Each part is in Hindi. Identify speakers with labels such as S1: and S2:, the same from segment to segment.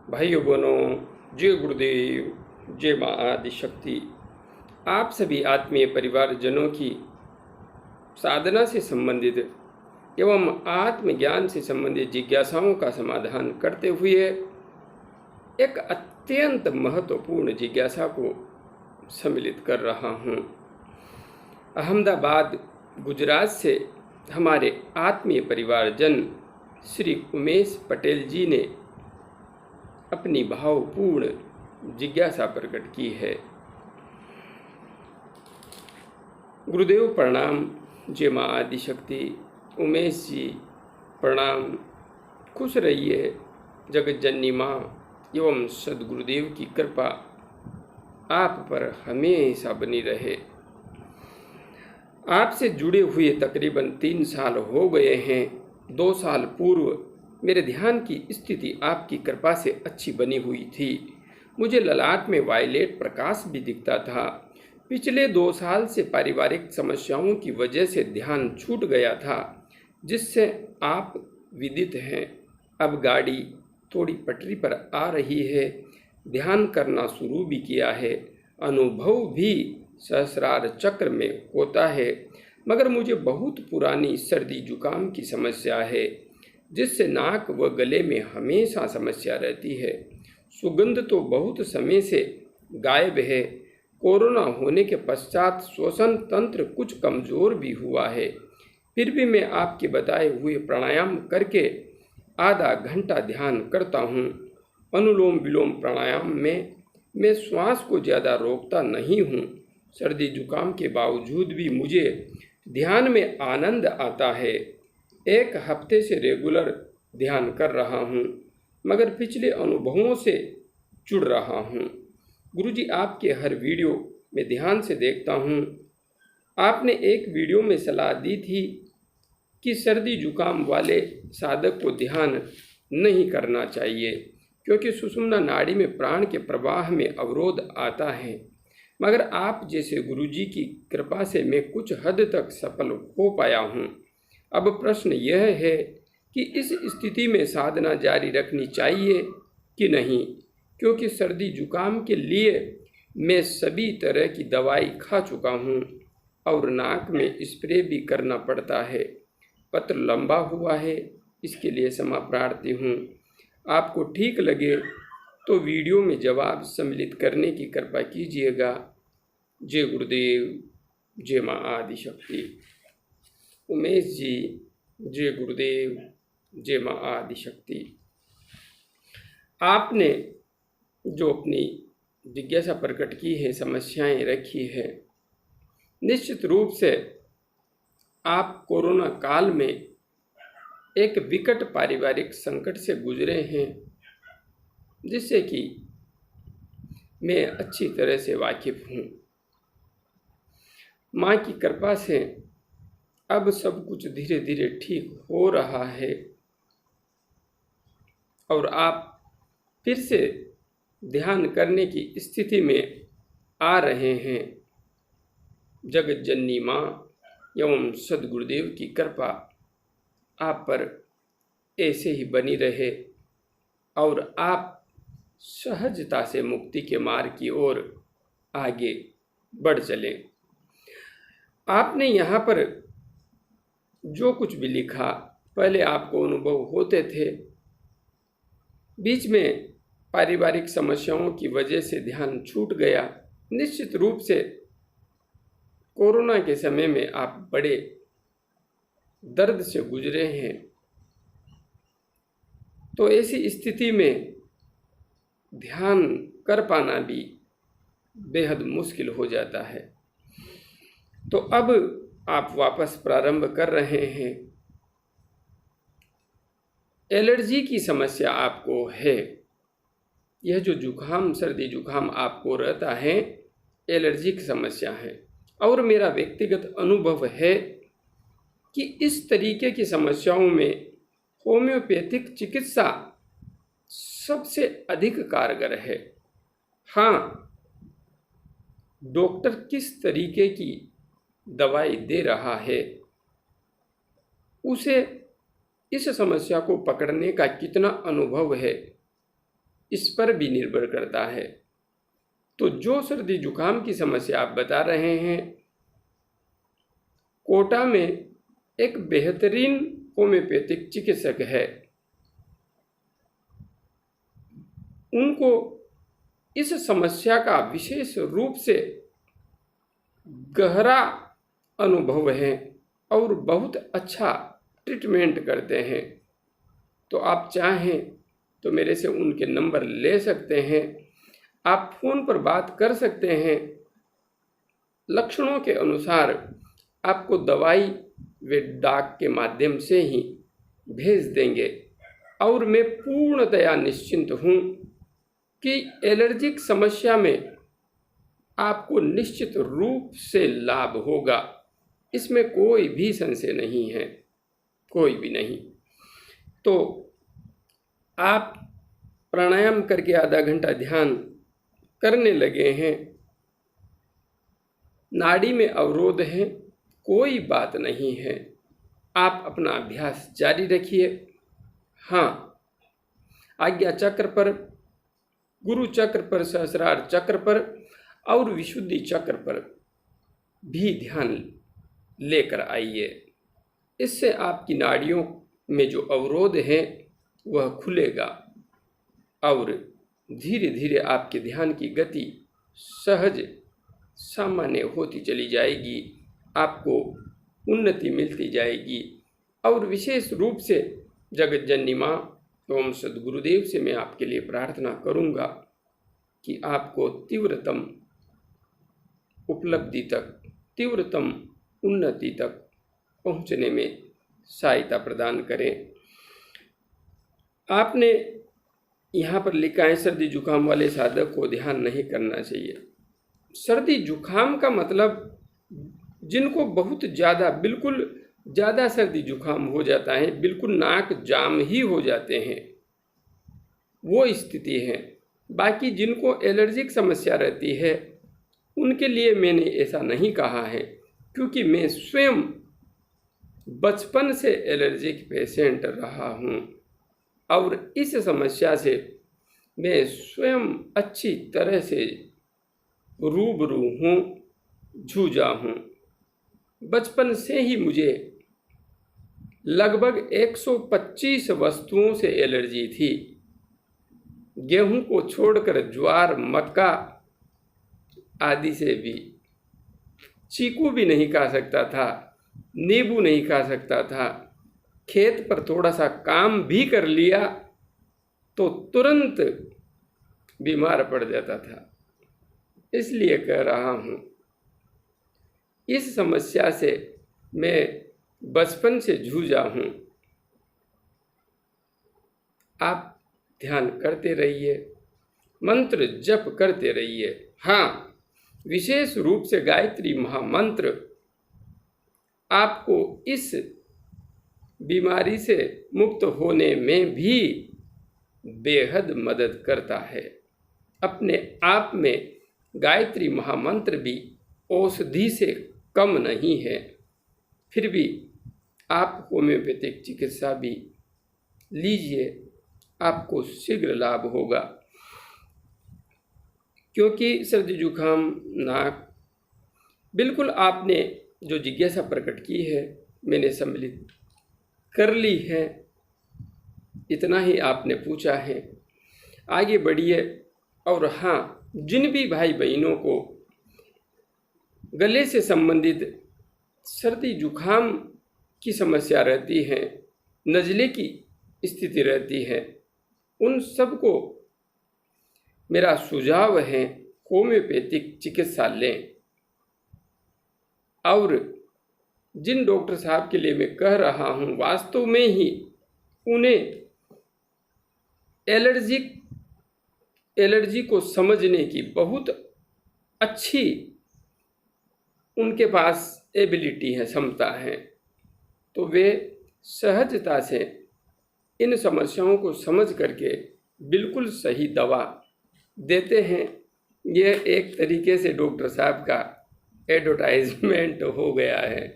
S1: भाइयों बहनों, जय गुरुदेव, जय माँ आदिशक्ति। आप सभी आत्मीय परिवारजनों की साधना से संबंधित एवं आत्मज्ञान से संबंधित जिज्ञासाओं का समाधान करते हुए एक अत्यंत महत्वपूर्ण जिज्ञासा को सम्मिलित कर रहा हूँ। अहमदाबाद, गुजरात से हमारे आत्मीय परिवारजन श्री उमेश पटेल जी ने अपनी भावपूर्ण जिज्ञासा प्रकट की है। गुरुदेव प्रणाम, जय माँ आदिशक्ति। उमेश जी प्रणाम। खुश रहिए। जगत जननी माँ एवं सद्गुरुदेव की कृपा आप पर हमेशा बनी रहे। आपसे जुड़े हुए तकरीबन 3 साल हो गए हैं। 2 साल पूर्व मेरे ध्यान की स्थिति आपकी कृपा से अच्छी बनी हुई थी। मुझे ललाट में वायलेट प्रकाश भी दिखता था। पिछले 2 साल से पारिवारिक समस्याओं की वजह से ध्यान छूट गया था, जिससे आप विदित हैं। अब गाड़ी थोड़ी पटरी पर आ रही है। ध्यान करना शुरू भी किया है। अनुभव भी सहस्रार चक्र में होता है, मगर मुझे बहुत पुरानी सर्दी जुकाम की समस्या है, जिससे नाक व गले में हमेशा समस्या रहती है। सुगंध तो बहुत समय से गायब है। कोरोना होने के पश्चात श्वसन तंत्र कुछ कमज़ोर भी हुआ है। फिर भी मैं आपके बताए हुए प्राणायाम करके आधा घंटा ध्यान करता हूँ। अनुलोम विलोम प्राणायाम में मैं श्वास को ज़्यादा रोकता नहीं हूँ। सर्दी जुकाम के बावजूद भी मुझे ध्यान में आनंद आता है। 1 हफ्ते से रेगुलर ध्यान कर रहा हूँ, मगर पिछले अनुभवों से जुड़ रहा हूँ। गुरुजी, आपके हर वीडियो में ध्यान से देखता हूँ। आपने एक वीडियो में सलाह दी थी कि सर्दी जुकाम वाले साधक को ध्यान नहीं करना चाहिए, क्योंकि सुषुम्ना नाड़ी में प्राण के प्रवाह में अवरोध आता है। मगर आप जैसे गुरुजी की कृपा से मैं कुछ हद तक सफल हो पाया हूँ। अब प्रश्न यह है कि इस स्थिति में साधना जारी रखनी चाहिए कि नहीं, क्योंकि सर्दी जुकाम के लिए मैं सभी तरह की दवाई खा चुका हूँ और नाक में स्प्रे भी करना पड़ता है। पत्र लंबा हुआ है, इसके लिए क्षमा प्रार्थी हूँ। आपको ठीक लगे तो वीडियो में जवाब सम्मिलित करने की कृपा कीजिएगा। जय गुरुदेव, जय माँ आदिशक्ति। उमेश जी, जय गुरुदेव, जय माँ आदिशक्ति। आपने जो अपनी जिज्ञासा प्रकट की है, समस्याएं रखी है, निश्चित रूप से आप कोरोना काल में एक विकट पारिवारिक संकट से गुजरे हैं, जिससे कि मैं अच्छी तरह से वाकिफ हूँ। माँ की कृपा से अब सब कुछ धीरे धीरे ठीक हो रहा है और आप फिर से ध्यान करने की स्थिति में आ रहे हैं। जगत जननी माँ एवं सद्गुरुदेव की कृपा आप पर ऐसे ही बनी रहे और आप सहजता से मुक्ति के मार्ग की ओर आगे बढ़ चलें। आपने यहाँ पर जो कुछ भी लिखा, पहले आपको अनुभव होते थे, बीच में पारिवारिक समस्याओं की वजह से ध्यान छूट गया। निश्चित रूप से कोरोना के समय में आप बड़े दर्द से गुजरे हैं, तो ऐसी स्थिति में ध्यान कर पाना भी बेहद मुश्किल हो जाता है। तो अब आप वापस प्रारंभ कर रहे हैं। एलर्जी की समस्या आपको है। यह जो जुकाम, सर्दी जुकाम आपको रहता है, एलर्जी की समस्या है। और मेरा व्यक्तिगत अनुभव है कि इस तरीके की समस्याओं में होम्योपैथिक चिकित्सा सबसे अधिक कारगर है। हाँ, डॉक्टर किस तरीके की दवाई दे रहा है, उसे इस समस्या को पकड़ने का कितना अनुभव है, इस पर भी निर्भर करता है। तो जो सर्दी जुकाम की समस्या आप बता रहे हैं, कोटा में एक बेहतरीन होम्योपैथिक चिकित्सक है, उनको इस समस्या का विशेष रूप से गहरा अनुभव है और बहुत अच्छा ट्रीटमेंट करते हैं। तो आप चाहें तो मेरे से उनके नंबर ले सकते हैं, आप फ़ोन पर बात कर सकते हैं। लक्षणों के अनुसार आपको दवाई वे डाक के माध्यम से ही भेज देंगे और मैं पूर्णतया निश्चिंत हूँ कि एलर्जिक समस्या में आपको निश्चित रूप से लाभ होगा। इसमें कोई भी संशय नहीं है, कोई भी नहीं। तो आप प्राणायाम करके आधा घंटा ध्यान करने लगे हैं, नाड़ी में अवरोध है, कोई बात नहीं है, आप अपना अभ्यास जारी रखिए। हाँ, आज्ञा चक्र पर, गुरु चक्र पर, सहस्रार चक्र पर और विशुद्धि चक्र पर भी ध्यान लेकर आइए। इससे आपकी नाड़ियों में जो अवरोध है वह खुलेगा और धीरे धीरे आपके ध्यान की गति सहज सामान्य होती चली जाएगी, आपको उन्नति मिलती जाएगी। और विशेष रूप से जगत जननी माँ एवं सद्गुरुदेव से मैं आपके लिए प्रार्थना करूँगा कि आपको तीव्रतम उपलब्धि तक, तीव्रतम उन्नति तक पहुँचने में सहायता प्रदान करें। आपने यहाँ पर लिखा है सर्दी जुकाम वाले साधक को ध्यान नहीं करना चाहिए। सर्दी जुकाम का मतलब जिनको बहुत ज़्यादा, बिल्कुल ज़्यादा सर्दी जुकाम हो जाता है, बिल्कुल नाक जाम ही हो जाते हैं, वो स्थिति है। बाकी जिनको एलर्जिक समस्या रहती है उनके लिए मैंने ऐसा नहीं कहा है, क्योंकि मैं स्वयं बचपन से एलर्जिक पेशेंट रहा हूँ और इस समस्या से मैं स्वयं अच्छी तरह से रूबरू हूँ, जूझा हूँ। बचपन से ही मुझे लगभग 125 वस्तुओं से एलर्जी थी। गेहूं को छोड़कर ज्वार, मक्का आदि से भी। चीकू भी नहीं खा सकता था, नींबू नहीं खा सकता था। खेत पर थोड़ा सा काम भी कर लिया तो तुरंत बीमार पड़ जाता था। इसलिए कह रहा हूँ, इस समस्या से मैं बचपन से जूझा हूँ। आप ध्यान करते रहिए, मंत्र जप करते रहिए। हाँ, विशेष रूप से गायत्री महामंत्र आपको इस बीमारी से मुक्त होने में भी बेहद मदद करता है। अपने आप में गायत्री महामंत्र भी औषधि से कम नहीं है, फिर भी आप होम्योपैथिक चिकित्सा भी लीजिए, आपको शीघ्र लाभ होगा। क्योंकि सर्दी जुकाम, नाक, बिल्कुल आपने जो जिज्ञासा प्रकट की है मैंने सम्मिलित कर ली है। इतना ही आपने पूछा है, आगे बढ़िए। और हाँ, जिन भी भाई बहनों को गले से संबंधित सर्दी जुकाम की समस्या रहती है, नज़ले की स्थिति रहती है, उन सबको मेरा सुझाव है होम्योपैथिक चिकित्सा लें। और जिन डॉक्टर साहब के लिए मैं कह रहा हूँ, वास्तव में ही उन्हें एलर्जी को समझने की बहुत अच्छी उनके पास एबिलिटी है, क्षमता है। तो वे सहजता से इन समस्याओं को समझ करके बिल्कुल सही दवा देते हैं। यह एक तरीके से डॉक्टर साहब का एडवर्टाइजमेंट हो गया है।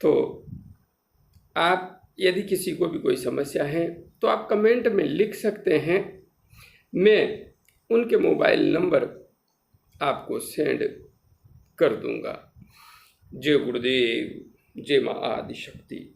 S1: तो आप यदि किसी को भी कोई समस्या है तो आप कमेंट में लिख सकते हैं। मैं उनके मोबाइल नंबर आपको सेंड कर दूंगा। जय गुरुदेव, जय माँ आदिशक्ति।